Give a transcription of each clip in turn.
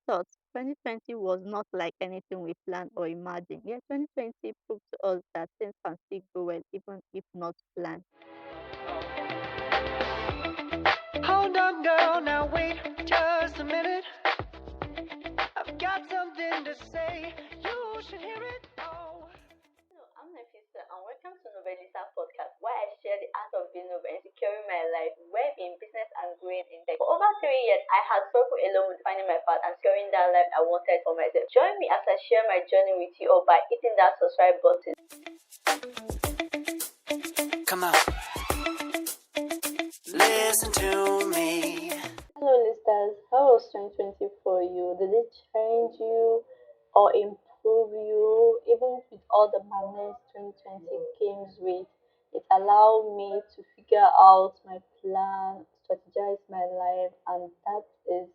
thought, 2020 was not like anything we planned or imagined. Yet 2020 proved to us that things can still go well even if not planned. Hold on, girl, now wait just a minute. I've got something to say. You should hear it. Oh. Hello, I'm Nefisa and welcome to Novellisteer podcast where I share the art of being novel and securing my life, where in business and growing in tech. For over 3 years, I had struggled alone with finding my path and securing that life I wanted for myself. Join me as I share my journey with you all by hitting that subscribe button. Come on, listen to me. Hello, listeners. How was 2020 for you? Did it change you or improve you? Even with all the madness 2020 came with, it allowed me to figure out my plan, strategize my life, and that is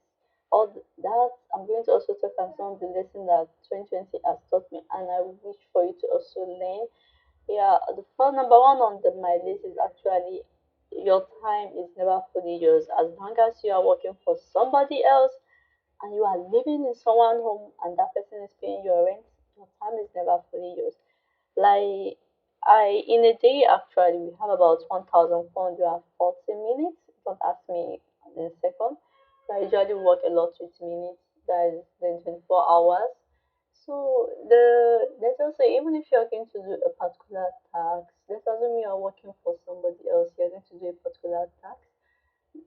that I'm going to also talk on some of the lessons that 2020 has taught me, and I wish for you to also learn. Yeah, the first number one on my list is actually your time is never fully yours. As long as you are working for somebody else and you are living in someone's home and that person is paying your rent, your time is never fully yours. Like I in a day actually we have about 1,440 minutes. Don't ask me in a second. So I usually work a lot with minutes, that is then 24 hours. So let's just say even if you're going to do a particular task, that doesn't mean you're working for somebody else, you're going to do a particular task.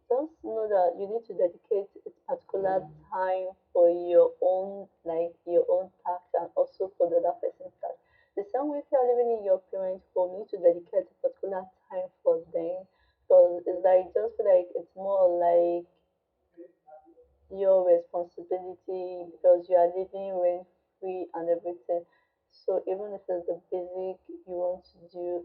Just know that you need to dedicate a particular time for your own, like your own task, and also for the other person's task. The same way if you're living in your parents' home, you need to dedicate a particular time for them. Because it's like just feel like it's more like your responsibility because you are living rent free and everything. So even if it's the basic you want to do,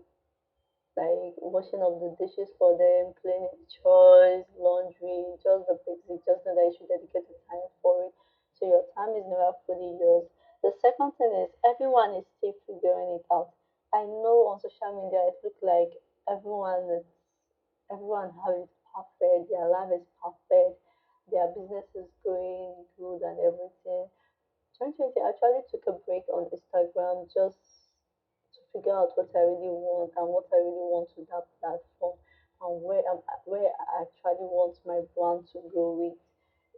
like washing of the dishes for them, cleaning chores, laundry, just the basic, just know that you should dedicate the time for it. So your time is never fully yours. The second thing is everyone is still figuring it out. I know on social media it looks like everyone have it perfect, their life is perfect, their business is going good and everything. 2020 actually took a break on Instagram just to figure out what I really want and what I really want to that platform and where I actually want my brand to go with.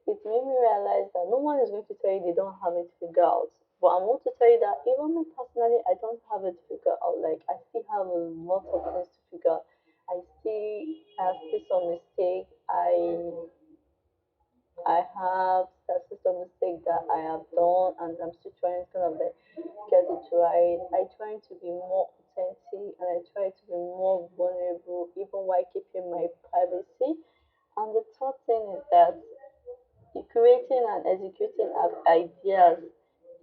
It made me realize that no one is going to tell you they don't have it figured out. But I want to tell you that even me personally, I don't have it figured out. Like I still have a lot of things to figure out. I still some mistake. I have a system mistake that I have done and I'm still trying to kind of like get it right. I try to be more authentic and I try to be more vulnerable even while keeping my privacy. And the third thing is that creating and executing ideas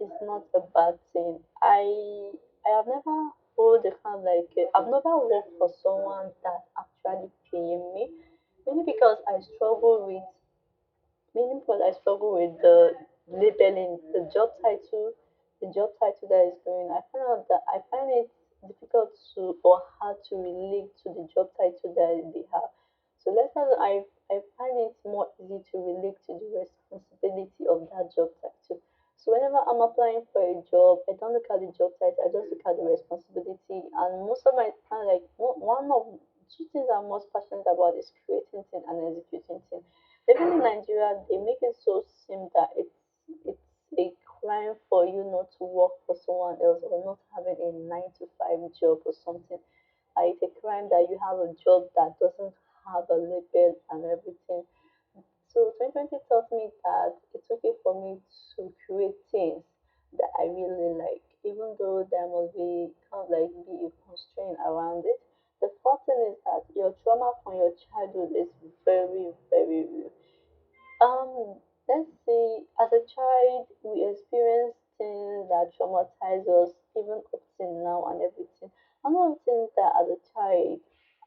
is not a bad thing. I have never hold the kind of like I've never worked for someone that actually paying me, mainly because I struggle with Meaning because I struggle with the labeling, the job title that is going. I find out that I find it difficult to or hard to relate to the job title that they have. So let's say I find it more easy to relate to the responsibility of that job title. So whenever I'm applying for a job, I don't look at the job title, I just look at the responsibility. And most of my kind of like one of two things I'm most passionate about is creating things and executing things. Living in Nigeria, they make it so simple that it's a crime for you not to work for someone else or not having a 9 to 5 job or something. It's a crime that you have a job that doesn't have a label and everything. So 2020 taught me that it's okay for me to create things that I really like, even though there must be kind of like be a constraint around it. The fourth thing is that your trauma from your childhood is very, very real. Let's see, as a child, we experience things that traumatize us even up till now and everything. One of the things that as a child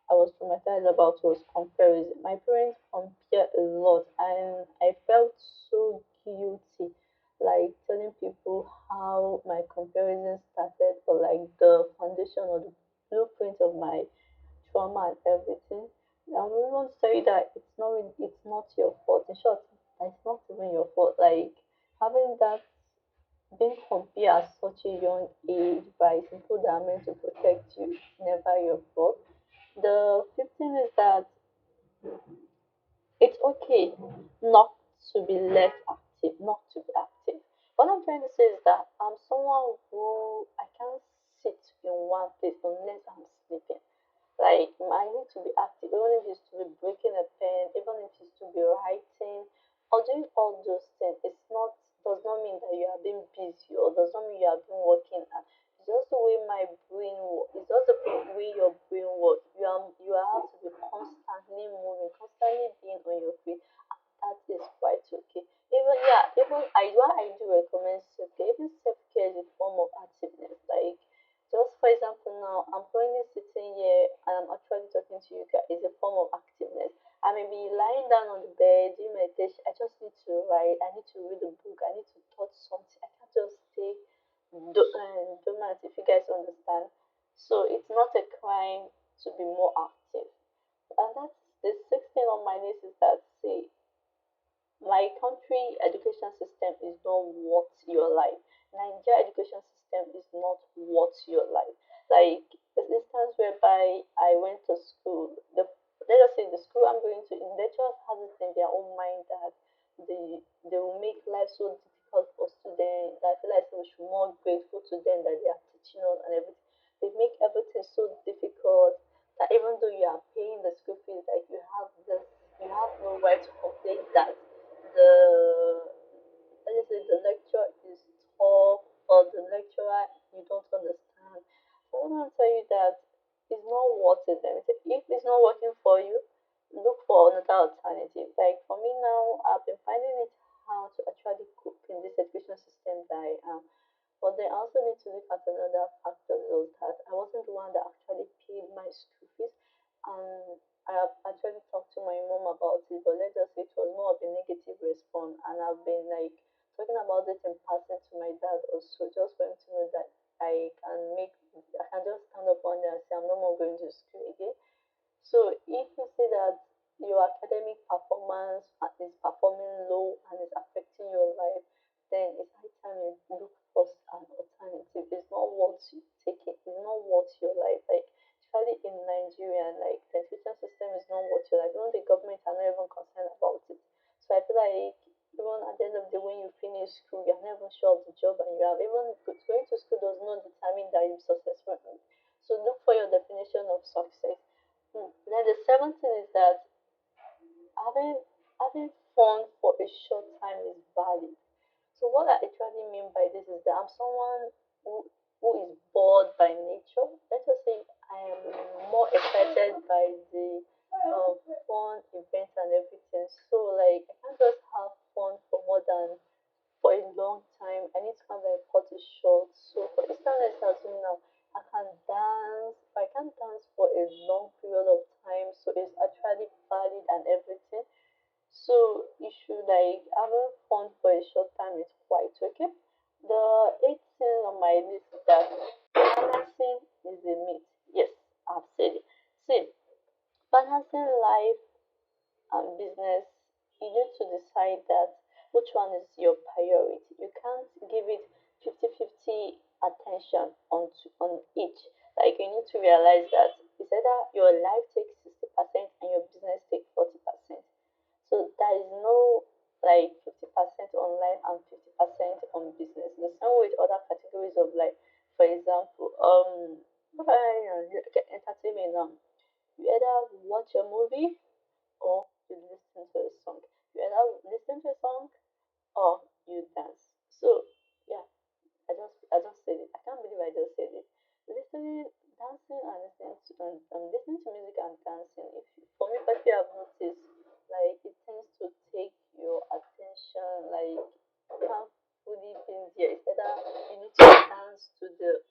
I was traumatized about was comparison. My parents compare a lot and I felt so guilty, like telling people how my comparison started or like the foundation or the blueprint of my trauma and everything. And we want to tell you that it's not your fault. In short, it's not even your fault. Like having that being compared at such a young age by people that are meant to protect you is never your fault. The fifth thing is that it's okay not to be less active, not to be active. What I'm trying to say is that I'm someone who I can't sit in one place unless I'm sleeping. Like I need to be active, even if it's to be breaking a pen, even if it's to be writing or doing all those things. It's not does not mean that you are being busy or does not mean you are being working. It's just the way my brain works. It's just the way your brain works. You are have to be constantly moving, constantly being on your feet. That is quite okay. Even yeah, even I do recommend self care. Even self care is a form of activeness. Like just for example now, I'm currently sitting here and I'm actually talking to you guys. It's a form of activeness. I may be lying down on the bed, doing meditation. I just need to write. I need to read a book. I need to touch something. I can't just stay dormant, if you guys understand. So it's not a crime to be more active. And that's the sixth thing on my list is that see my country education system is not worth your life. Nigeria education system is not worth your life. Like the instance whereby I went to school, let us say the school I'm going to, lecturers have it in their own mind that they will make life so difficult for students. I feel like we should be more grateful to them that they are teaching us and everything. They make everything so difficult that even though you are paying the school fees, like you have no right to complain that the let's say the lecture is tough or the lecturer you don't understand. So I'm gonna tell you that it's not worth it. Let me say, if it's not working for you, look for another alternative. Like for me now, I've been finding it hard to actually cope in this education system that I am. But they also need to look at another factor was that I wasn't the one that actually paid my school fees. And I have actually talked to my mom about it, but let's just say it was more of a negative response. And I've been like talking about it in passing to my dad also, just for him to know that I can just stand up one day and say, I'm no more going to school again. So if you see that your academic performance is performing low and is affecting your life, then it's high time you look for an alternative. It's not worth you taking. It's not worth your life. Like especially in Nigeria, like the education system is not worth your life. Even the government are not even concerned about it. So I feel like even at the end of the day, when you finish school, you're not even sure of the job, and you have even going to school does not determine that you're successful. So look for your definition of success. Then the seventh thing is that having having fun for a short time is valid. So what I actually mean by this is that I'm someone who is bored by nature. Let us say I am more excited by the fun events and everything. So like I can't just have fun for more than for a long time. I need to kind of like cut it short. So for instance, let's assume now I can dance, but I can't dance for a long period of time. So it's actually valid and everything. So you should like having fun for a short time is quite okay. The eighth thing on my list is that balancing is the myth. Yes, I've said it. See, balancing life and business, you need to decide that which one is your priority. You can't give it 50-50 attention on each. Like you need to realize that it's either your life takes 60% and your business takes 40%. So there is no like 50% on life and 50% on business. The same with other categories of life. For example, entertainment. You either watch a movie or you listen to a song. You either listen to a song or you dance. So yeah, I just said it. I can't believe I just said it. Listening, dancing, and listening to music and dancing. If you, for me, personally, I've noticed like it tends to take your attention. Like you can't fully be there. It's either you need to dance to the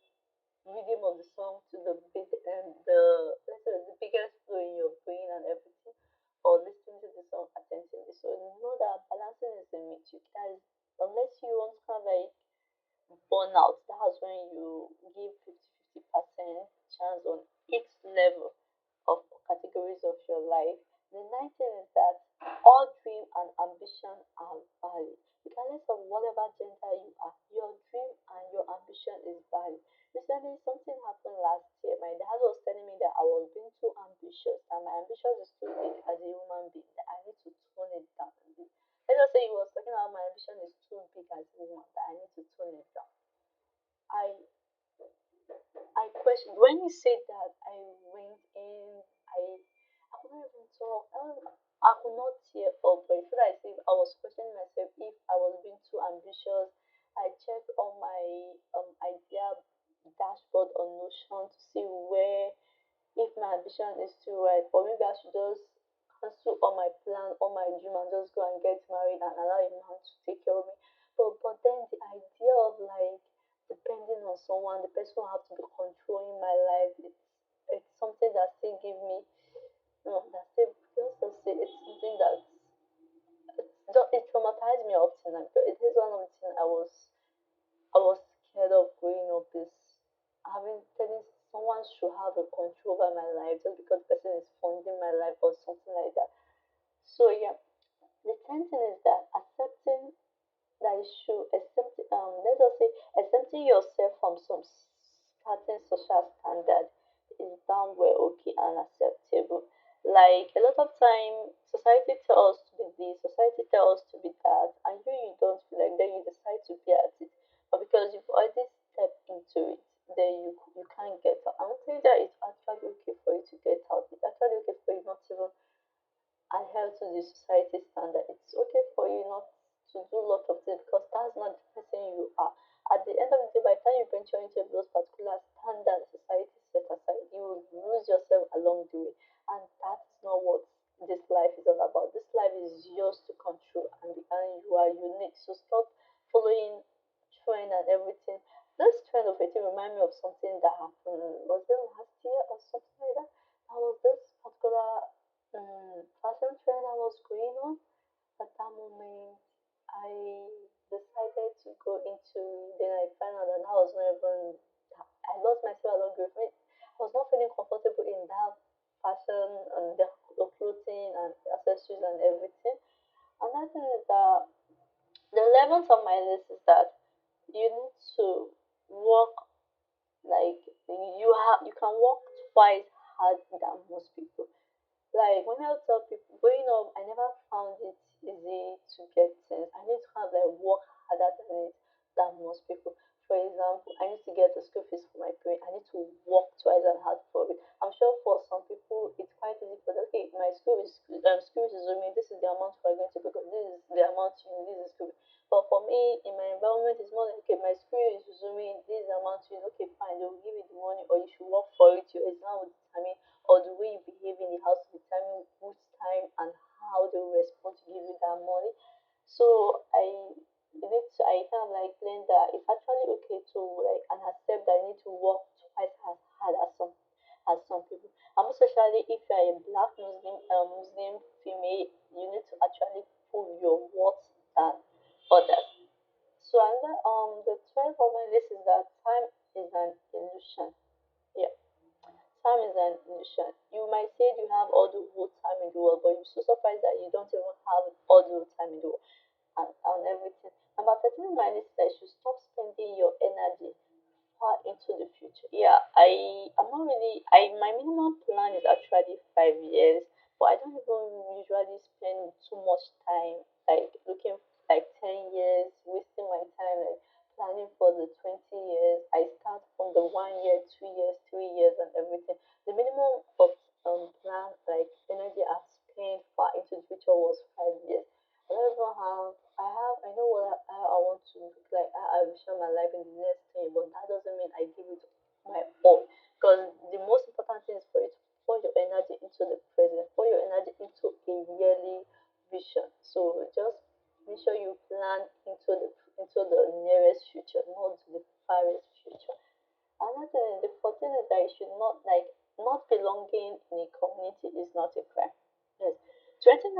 rhythm of the song to the big and the let's say the biggest flow in your brain and everything, or listening to the song attentively. So you know that balancing is the myth. You guys, unless you want to kind of like burnout, that's when you give 50-50% chance on each level of categories of your life. The ninth thing is that all dream and ambition are valid. regardless of whatever gender you are, your dream and your ambition is valid. Recently, something happened last year. My dad was telling me that I was being too ambitious, and my ambition is too big as a human being, that I need to tone it down a bit. Let's just say he was talking about my ambition is too big as a woman, that I need to tone it down. I I questioned when he said that. I went in. I could not even talk. I could not tear up. But instead, I said I was questioning myself if I was being too ambitious. I checked on my idea dashboard on Notion to see where if my ambition is too right, or maybe I should just cancel all my plan, all my dream, and just go and get married and allow a man to take care of me. But then the idea of like depending on someone, the person will have to be controlling my life. It's something that still give me no, that still just to say it's something that it traumatized me up till now. Because it is one of the things I was scared of growing up is having telling someone should have a control over my life just because the person is funding my life or something like that. So yeah, the tenth thing is that accepting that you should accept let's just say accepting yourself from some certain social standard is damn well okay and acceptable. Like a lot of time society tell us to be this, society tell us to be that, and you don't feel like then you decide to be at it. But because you've already stepped into it, then you can't get out. I'm telling you that it's actually okay for you to get out. It's actually okay for you not to even adhere to the society standard. It's okay for you not to do a lot of things because that's not the person you are. At the end of the day, by the time you venture into those particular standards society set aside, you will lose yourself along the way. And that is not what this life is all about. This life is yours to control and you are unique. So stop following trend and everything. This trend of it remind me of something that happened, was it last year or something like that? There was this particular fashion trend I was going on. At that moment, I decided to go into. Then I found out that I was not even. I lost myself along the way. I was not feeling comfortable in that fashion and the clothing and accessories and everything. Another thing is that the 11th on my list is that you need to work like you can work twice hard than most people. Like when I tell people growing up, I never found it easy to get things. I need to have like work harder than it than most people. For example, I need to get the school fees for my parents. I need to work twice as hard for it. I'm sure for some people it's quite easy for them. Okay, my school is assuming this is the amount we're going to pick up. This is the amount you need. This is school. But for me, in my environment, it's more like okay, my school is assuming this amount you need. Okay, fine, they will give you the money, or you should work for it. Your exam will determine or the way you behave in the house will determine whose time and how they will respond to give you that money. So I kind of like learned that it's actually okay to like and accept that you need to work twice as hard as some people. And most especially if you are a black Muslim female, you need to actually prove your worth than others. So another the 12th on my list is that time is an illusion. Yeah. Time is an illusion. You might say you have all the whole time in the world, but you're so surprised that you don't even have all the time in the world and everything. Number 13 my list is that you should stop spending your energy far into the future. Yeah, I'm not really I my minimum plan is actually 5 years, but I don't even usually spend too much time like looking like 10 years, wasting my time like planning for the 20 years. I start from the 1 year, 2 years, 3 years and everything. The minimum of plan like energy I spent far into the future was 5 years. I don't even I know how I want to look like, how I vision my life in the next 10 years, but that doesn't mean I give it my all. Because the most important thing is for you to pour your energy into the present, pour your energy into a yearly vision. So just make sure you plan into the nearest future, not the farthest future. Another thing, the 14 is that you should not belonging in a community is not a crime. Yes. 2019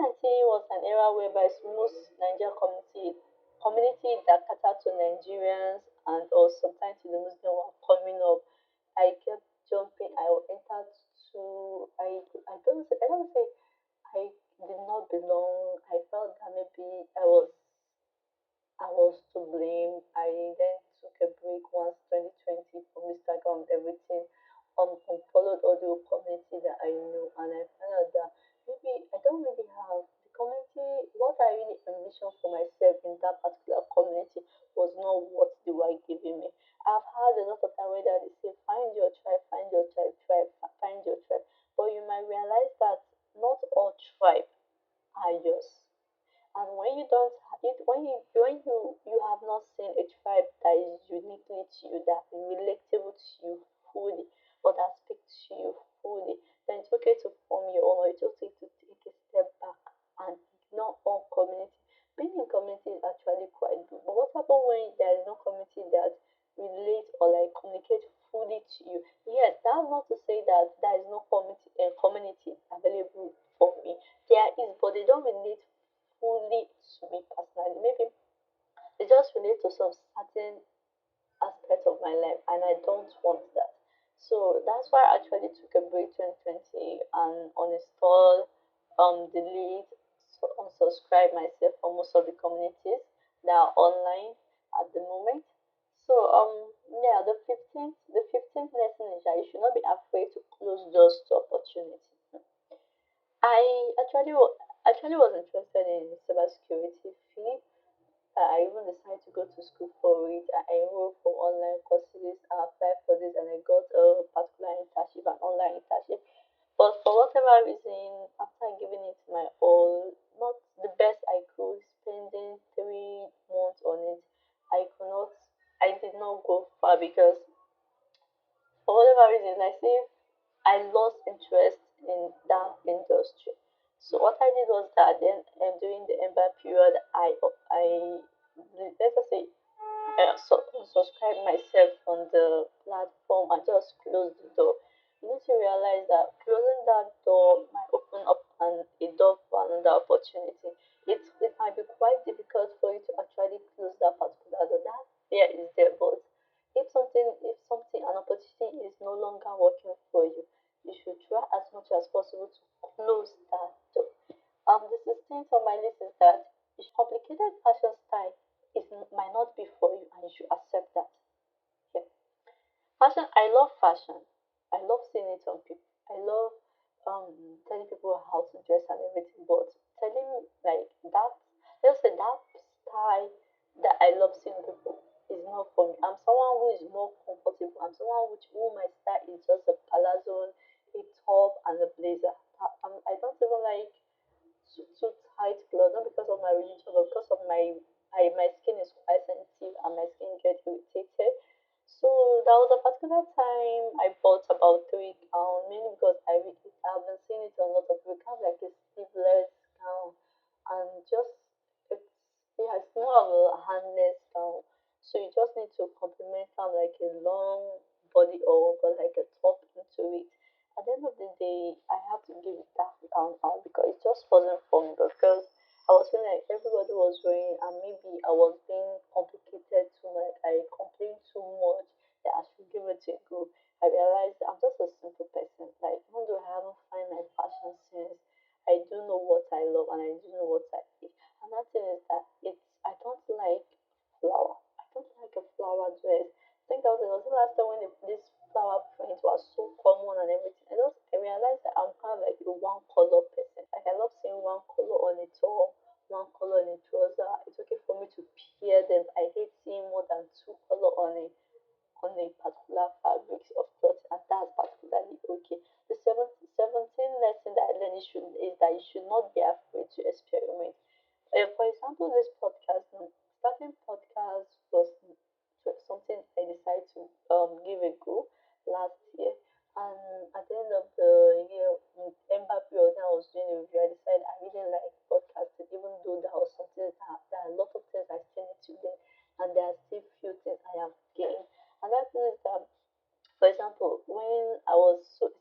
was an era whereby most Nigerian community that cater to Nigerians and or sometimes to the Muslim were coming up. I kept jumping. I entered to I don't say I did not belong. I felt that maybe I was I was to blame. I then took a break once 2020 from Instagram and everything. Unfollowed all the community that I knew, and I found out that maybe I don't really have the community. What I really envisioned for myself in that particular community was not what they were giving me. I've had a lot of time where they say, find your tribe, find your tribe, find your tribe. But you might realize that not all tribe are yours. And when you don't, when you have not seen a tribe that is uniquely to you, that is relatable to you fully, or that speaks to you fully, then it's okay to form your own, or it's okay to take a step back and ignore all community. Being in community is actually quite good. But what happens when there is no community that relates or like communicate fully to you? Yes, that's not to say that there is no community available for me. There is, but they don't relate fully to me personally. Maybe they just relate to some certain aspect of my life, and I don't want that. So that's why I actually took a break 2020 and uninstall, delete, so unsubscribe myself from most of the communities that are online at the moment. So yeah, the 15th lesson is that you should not be afraid to close doors to opportunity. I actually was interested in cybersecurity field. I even decided to go to school for it. I enrolled for online courses. I applied for this and I got a particular internship, an online internship. But for whatever reason, after giving it my all, not the best I could, spending 3 months on it, I could not, I did not go far because for whatever reason, I think I lost interest in that industry. So what I did was that then during the embark period, I let us say subscribe myself on the platform and just close the door. You need to realize that closing that door might open up a door for another opportunity. It might be quite difficult for you to actually close that particular door. That fear is there, but if something an opportunity is no longer working for you, you should try as much as possible to close that door. The 16th on my list is that complicated fashion style might not be for you, and you should accept that. Yeah. Fashion, I love fashion. I love seeing it on people. I love telling people how to dress and everything, but telling like that, let's say that style that I love seeing people is not for me. I'm someone who is more comfortable. I'm someone who my style is just a palazzo, a top, and a blazer. I don't even like too tight clothes, not because of my religion, but because of my skin is quite sensitive and my skin gets irritated. So there was a particular time I bought about 3 gowns, mainly because I've been seeing it on a lot of people have like a sleeveless gown and just it's yeah, it's more of a handless gown. So you just need to complement them like a long body or got like a top into it. At the end of the day, I have to give it that gown out because it just wasn't for me because I was feeling like everybody was wearing and maybe I was being complicated too much. I complained too much that I should give it a go. I realized I'm just a simple person. Like even though I haven't found my fashion sense, I do know what I love and I do know what I hate. Another thing is that I don't like flower. I don't like a flower dress. I think that was the last time when this flower print was so common and everything. I realized that I'm kind of like a one color person. Like I love seeing one color on a top, one color on a trouser. It's okay for me to pair them. I hate seeing more than two color on a particular fabrics of cloth, and that's particularly okay. The 17th lesson that I learned is that you should not be afraid to experiment. For example, this podcast, starting podcast was something I decided to give a go last year. And at the end of the year, in Ember period, when I was doing a review, I decided I really like podcasting, even though there was something that there are a lot of things I still need to learn, and there are still few things I have gained. And that thing is that for example, when I was so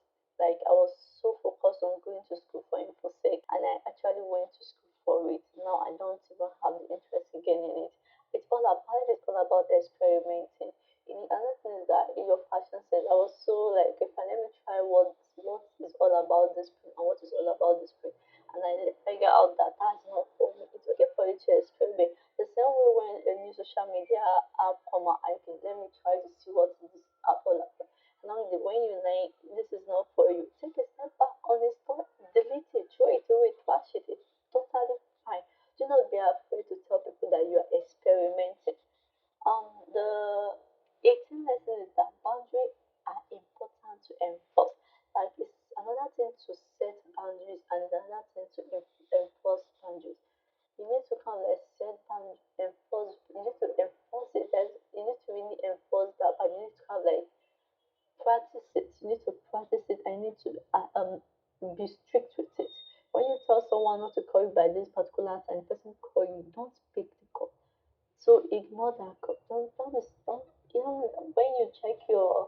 focused on going to school for InfoSec and I actually went to school for it. Now I don't even have the interest again in it. It's all about experimenting. Another thing is that in your fashion sense, I was so like, if I let me try what is all about this print and what is all about this print. and I figure out that that's not for me, it's okay for you to experiment. The same way when a new social media app come out, I think let me try to see what this app all about. Now, when you like this is not for you, take a step back, uninstall, delete it, throw it away, trash it. It's totally fine. Do not be afraid to tell people that you are experimenting. The 18 lesson is that boundaries are important to enforce. Like it's another thing to set boundaries and it's another thing to enforce boundaries. You need to kind of like set boundaries, enforce. You need to enforce it. You need to really enforce that, but you need to kind of like practice it. You need to practice it. I need to be strict with it. When you tell someone not to call you by this particular time, the person call you, don't pick the call. So ignore that. Don't when you check your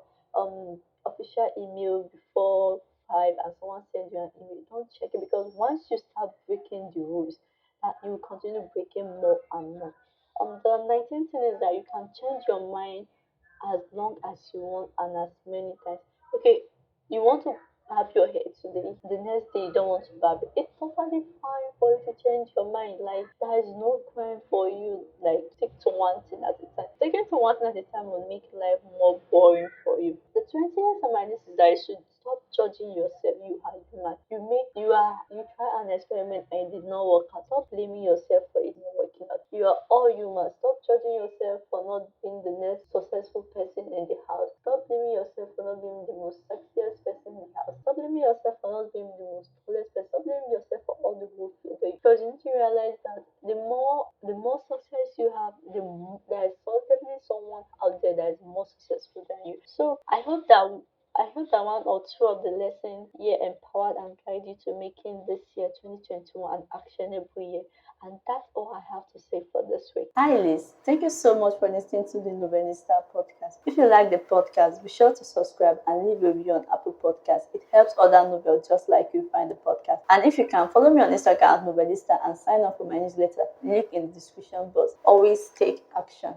official email before 5 and someone sends you an email, don't check it because once you start breaking the rules, that you will continue breaking more and more. The 19th thing is that you can change your mind as long as you want and as many times. Okay, you want to barb your hair today, the next day you don't want to barb it. It's totally fine for you to change your mind. Like there is no crime for you. Like stick to one thing at a time. Sticking to one thing at a time will make life more boring for you. The 20th of my list is that you should stop judging yourself. You are human. You try an experiment and it did not work out. Stop blaming yourself for it not working out. You are all human. Stop judging yourself for not being the next successful person in the house. Stop blaming yourself for not being the most sexiest person in the house. Stop blaming yourself for not being the most tallest person. Stop blaming yourself for all the good things. Because you need to realize that the more success you have, there is definitely someone out there that is more successful than you. So I hope that one or two of the lessons here empowered and guide you to making this year 2021 an actionable year. And that's all I have to say for this week. Hi, Liz. Thank you so much for listening to the Novellisteer podcast. If you like the podcast, be sure to subscribe and leave a review on Apple Podcasts. It helps other novels just like you find the podcast. And if you can, follow me on Instagram at Novellisteer and sign up for my newsletter. Link in the description box. Always take action.